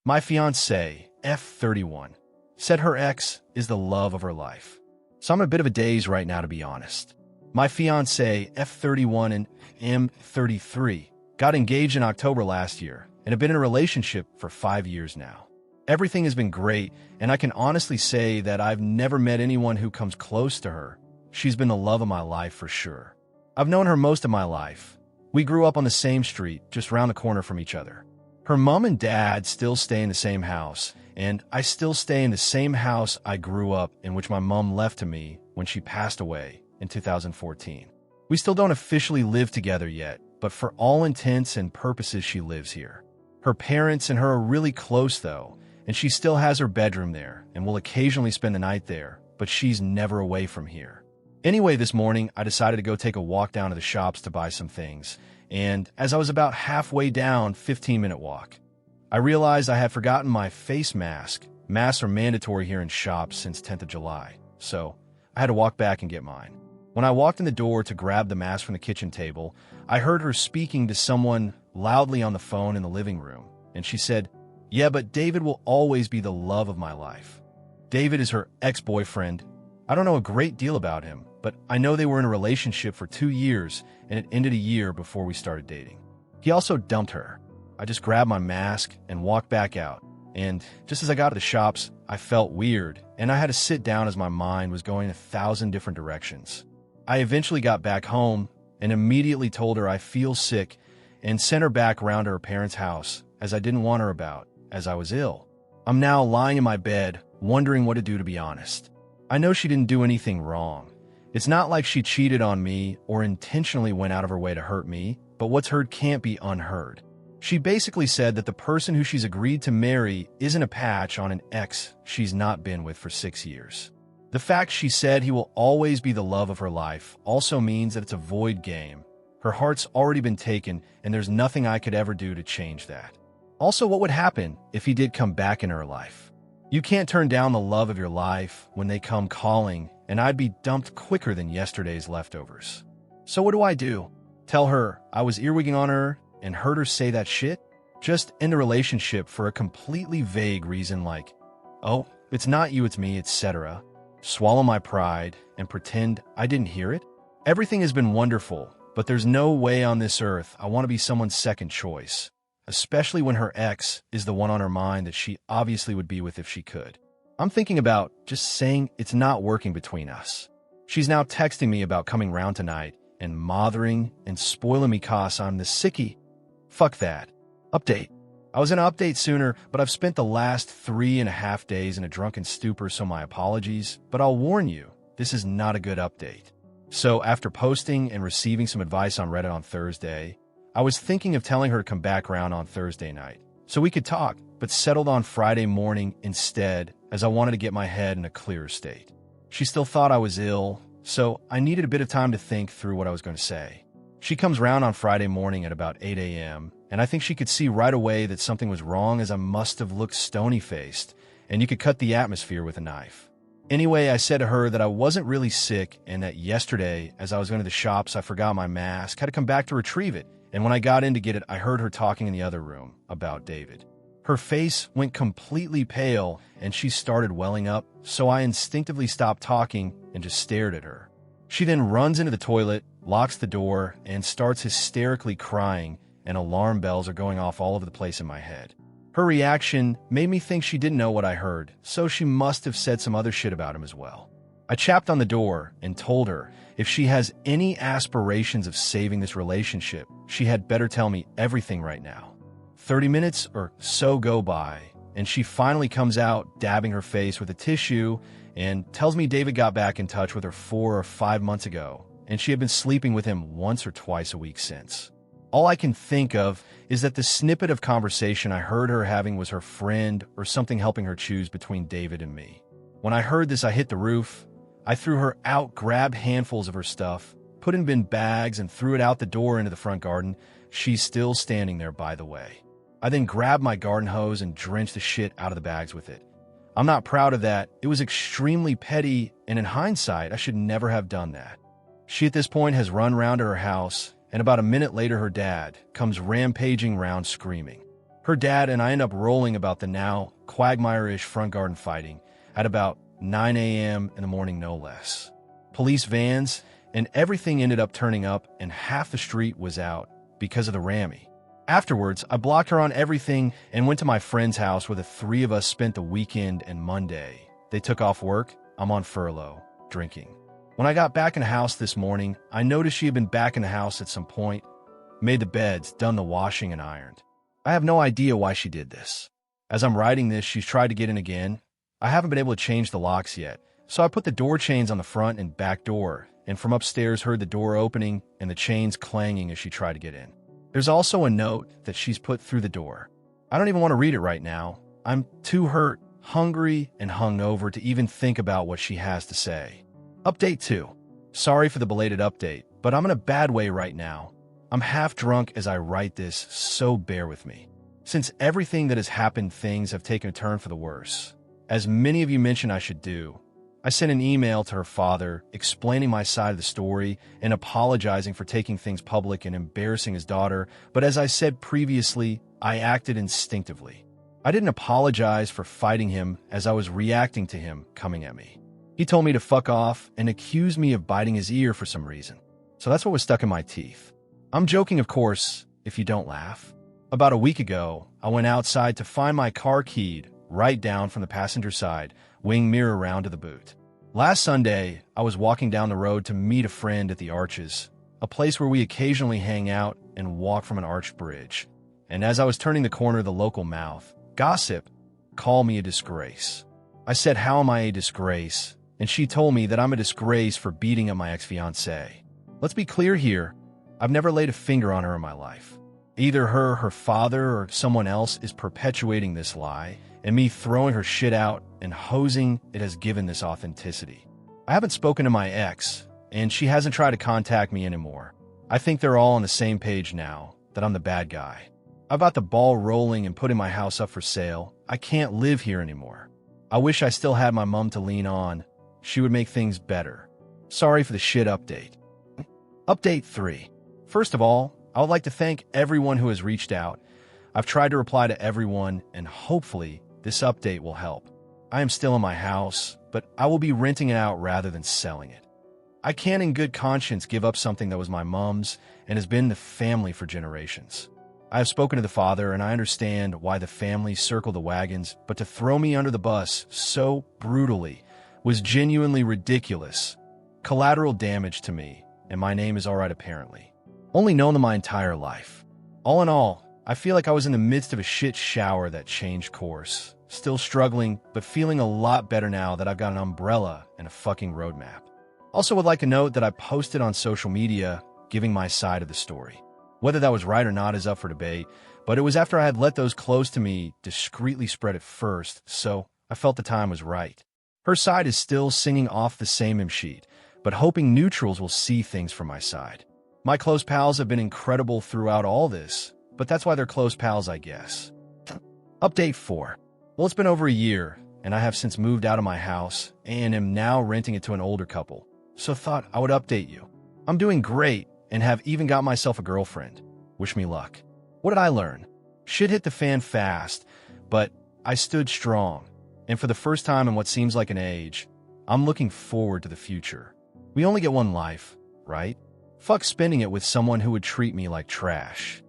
My fiance, F31, said her ex is the love of her life. So I'm in a bit of a daze right now, to be honest. My fiance, F31 and M33, got engaged in October last year and have been in a relationship for 5 years now. Everything has been great, and I can honestly say that I've never met anyone who comes close to her. She's been the love of my life for sure. I've known her most of my life. We grew up on the same street, just round the corner from each other. Her mom and dad still stay in the same house, and I still stay in the same house I grew up in, which my mom left to me when she passed away in 2014. We still don't officially live together yet, but for all intents and purposes she lives here. Her parents and her are really close though, and she still has her bedroom there and will occasionally spend the night there, but she's never away from here. Anyway, this morning I decided to go take a walk down to the shops to buy some things, and as I was about halfway down 15-minute walk, I realized I had forgotten my face mask. Masks are mandatory here in shops since 10th of July, so I had to walk back and get mine. When I walked in the door to grab the mask from the kitchen table, I heard her speaking to someone loudly on the phone in the living room, and she said, "Yeah, but David will always be the love of my life." David is her ex-boyfriend. I don't know a great deal about him, but I know they were in a relationship for 2 years, and it ended a year before we started dating. He also dumped her. I just grabbed my mask and walked back out, and just as I got to the shops, I felt weird, and I had to sit down as my mind was going 1,000 different directions. I eventually got back home and immediately told her I feel sick and sent her back around to her parents' house, as I didn't want her about, as I was ill. I'm now lying in my bed, wondering what to do, to be honest. I know she didn't do anything wrong. It's not like she cheated on me or intentionally went out of her way to hurt me, but what's heard can't be unheard. She basically said that the person who she's agreed to marry isn't a patch on an ex she's not been with for 6 years. The fact she said he will always be the love of her life also means that it's a void game. Her heart's already been taken, and there's nothing I could ever do to change that. Also, what would happen if he did come back in her life? You can't turn down the love of your life when they come calling, and I'd be dumped quicker than yesterday's leftovers. So what do? Tell her I was earwigging on her and heard her say that shit? Just end the relationship for a completely vague reason like, "Oh, it's not you, it's me," etc. Swallow my pride and pretend I didn't hear it? Everything has been wonderful, but there's no way on this earth I want to be someone's second choice, especially when her ex is the one on her mind that she obviously would be with if she could. I'm thinking about just saying it's not working between us. She's now texting me about coming round tonight and mothering and spoiling me 'cause I'm the sickie. Fuck that. Update. I was gonna update sooner, but I've spent the last 3.5 days in a drunken stupor, so my apologies, but I'll warn you, this is not a good update. So after posting and receiving some advice on Reddit on Thursday, I was thinking of telling her to come back around on Thursday night so we could talk, but settled on Friday morning instead, as I wanted to get my head in a clearer state. She still thought I was ill, so I needed a bit of time to think through what I was going to say. She comes round on Friday morning at about 8 a.m., and I think she could see right away that something was wrong, as I must have looked stony-faced, and you could cut the atmosphere with a knife. Anyway, I said to her that I wasn't really sick and that yesterday, as I was going to the shops, I forgot my mask, had to come back to retrieve it, and when I got in to get it, I heard her talking in the other room about David. Her face went completely pale, and she started welling up, so I instinctively stopped talking and just stared at her. She then runs into the toilet, locks the door, and starts hysterically crying, and alarm bells are going off all over the place in my head. Her reaction made me think she didn't know what I heard, so she must have said some other shit about him as well. I chapped on the door and told her if she has any aspirations of saving this relationship, she had better tell me everything right now. 30 minutes or so go by, and she finally comes out, dabbing her face with a tissue, and tells me David got back in touch with her 4 or 5 months ago, and she had been sleeping with him once or twice a week since. All I can think of is that the snippet of conversation I heard her having was her friend or something helping her choose between David and me. When I heard this, I hit the roof. I threw her out, grabbed handfuls of her stuff, put it in bin bags, and threw it out the door into the front garden. She's still standing there, by the way. I then grabbed my garden hose and drenched the shit out of the bags with it. I'm not proud of that. It was extremely petty, and in hindsight, I should never have done that. She at this point has run round to her house, and about a minute later her dad comes rampaging round screaming. Her dad and I end up rolling about the now quagmire-ish front garden fighting at about 9 a.m. in the morning, no less. Police vans and everything ended up turning up, and half the street was out because of the Rammy. Afterwards, I blocked her on everything and went to my friend's house where the three of us spent the weekend and Monday. They took off work, I'm on furlough, drinking. When I got back in the house this morning, I noticed she had been back in the house at some point, made the beds, done the washing, and ironed. I have no idea why she did this. As I'm writing this, she's tried to get in again. I haven't been able to change the locks yet, so I put the door chains on the front and back door, and from upstairs heard the door opening and the chains clanging as she tried to get in. There's also a note that she's put through the door. I don't even want to read it right now. I'm too hurt, hungry, and hungover to even think about what she has to say. Update 2. Sorry for the belated update, but I'm in a bad way right now. I'm half drunk as I write this, so bear with me. Since everything that has happened, things have taken a turn for the worse. As many of you mentioned I should do, I sent an email to her father explaining my side of the story and apologizing for taking things public and embarrassing his daughter, but as I said previously, I acted instinctively. I didn't apologize for fighting him as I was reacting to him coming at me. He told me to fuck off and accused me of biting his ear for some reason. So that's what was stuck in my teeth. I'm joking, of course, if you don't laugh. About a week ago, I went outside to find my car keyed right down from the passenger side, wing mirror round to the boot. Last Sunday, I was walking down the road to meet a friend at the Arches, a place where we occasionally hang out and walk from an arched bridge. And as I was turning the corner of the local mouth, gossip called me a disgrace. I said, "How am I a disgrace?" And she told me that I'm a disgrace for beating up my ex-fiancé. Let's be clear here, I've never laid a finger on her in my life. Either her father, or someone else is perpetuating this lie, and me throwing her shit out and hosing it has given this authenticity. I haven't spoken to my ex, and she hasn't tried to contact me anymore. I think they're all on the same page now, that I'm the bad guy. I've got the ball rolling and putting my house up for sale. I can't live here anymore. I wish I still had my mom to lean on. She would make things better. Sorry for the shit update. Update 3. First of all, I would like to thank everyone who has reached out. I've tried to reply to everyone, and hopefully this update will help. I am still in my house, but I will be renting it out rather than selling it. I can't in good conscience give up something that was my mom's and has been the family for generations. I have spoken to the father, and I understand why the family circled the wagons, but to throw me under the bus so brutally was genuinely ridiculous. Collateral damage to me, and my name is alright apparently. Only known them my entire life. All in all, I feel like I was in the midst of a shit shower that changed course. Still struggling, but feeling a lot better now that I've got an umbrella and a fucking roadmap. Also would like to note that I posted on social media giving my side of the story. Whether that was right or not is up for debate, but it was after I had let those close to me discreetly spread it first, so I felt the time was right. Her side is still singing off the same hymn sheet, but hoping neutrals will see things from my side. My close pals have been incredible throughout all this, but that's why they're close pals, I guess. Update 4. Well, it's been over a year, and I have since moved out of my house and am now renting it to an older couple, so thought I would update you. I'm doing great and have even got myself a girlfriend. Wish me luck. What did I learn? Shit hit the fan fast, but I stood strong, and for the first time in what seems like an age, I'm looking forward to the future. We only get one life, right? Fuck spending it with someone who would treat me like trash.